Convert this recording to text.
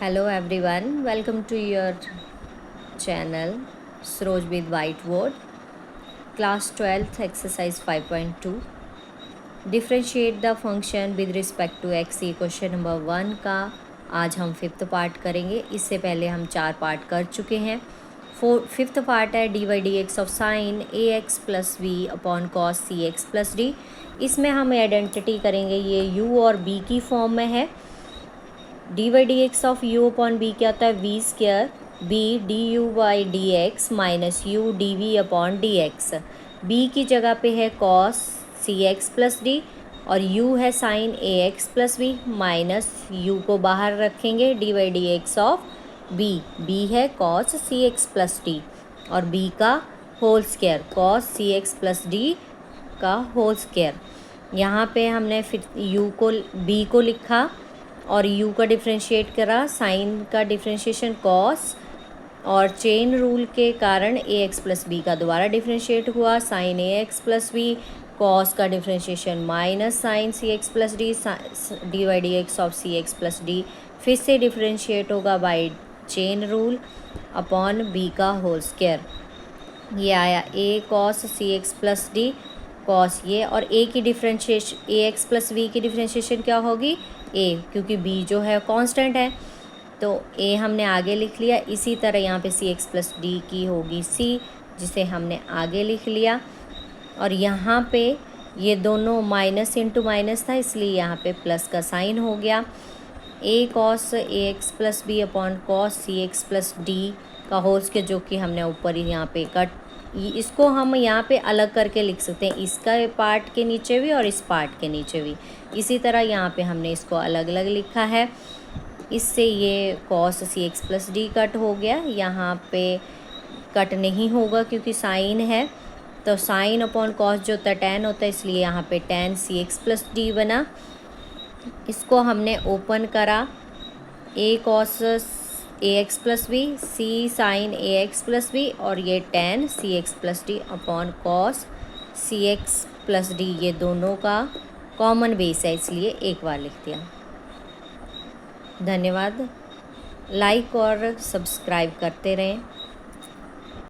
Hello everyone, welcome to your channel Suroj with Whiteboard. Class 12th exercise 5.2. Differentiate the function with respect to x। Question number 1 का आज हम fifth part करेंगे। इससे पहले हम 4 part कर चुके हैं। फिफ्थ पार्ट है d y d x of sine A x plus v upon cos C x plus d. इसमें हम आइडेंटिटी करेंगे, ये u और b की फॉर्म में है। D y d x of u upon b क्या होता है, v square b d u by d x minus u d v upon d x. B की जगह पे है कॉस सी एक्स प्लस डी और u है साइन ए x plus v minus u को बाहर रखेंगे, d y d x of b है कॉस सी एक्स प्लस डी और b का होल स्क्वायर कॉस सी एक्स प्लस डी का होल स्क्वायर। यहाँ पे हमने फिर b को लिखा और u का डिफ्रेंशिएट करा, साइन का डिफ्रेंशिएशन कॉस और चेन रूल के कारण ए एक्स प्लस बी का दोबारा डिफ्रेंशिएट हुआ, साइन ए एक्स प्लस बी, कॉस का differentiation minus sine c x plus d, d y d x of c x plus d फिर से डिफ्रेंशिएट होगा by chain rule upon b का whole square. ये आया a cos C x plus d cos ये, और a की differentiation a x plus v की डिफ्रेंशिएशन क्या होगी ए, क्योंकि बी जो है कांस्टेंट है तो ए हमने आगे लिख लिया। इसी तरह यहाँ पे सी एक्स प्लस डी की होगी सी, जिसे हमने आगे लिख लिया। और यहाँ पे ये दोनों माइनस इंटू माइनस था इसलिए यहाँ पे प्लस का साइन हो गया। A cos A x plus B upon cos C x plus D का होल स्क्वायर, जो कि हमने ऊपर ही यहाँ पे कट, इसको हम यहाँ पे अलग करके लिख सकते हैं, इसका पार्ट के नीचे भी और इस पार्ट के नीचे भी। इसी तरह यहाँ पे हमने इसको अलग अलग लिखा है। इससे ये कॉस सी एक्स प्लस डी कट हो गया, यहाँ पे कट नहीं होगा क्योंकि साइन है, तो साइन अपॉन कॉस जो होता है टैन होता है, इसलिए यहाँ पे tan C x plus D बना। इसको हमने ओपन करा, A cos A x plus B C sine A x plus B और ये tan C x plus D upon cos सी एक्स प्लस डी, ये दोनों का कॉमन बेस है इसलिए एक बार लिख दिया। धन्यवाद। लाइक और सब्सक्राइब करते रहें।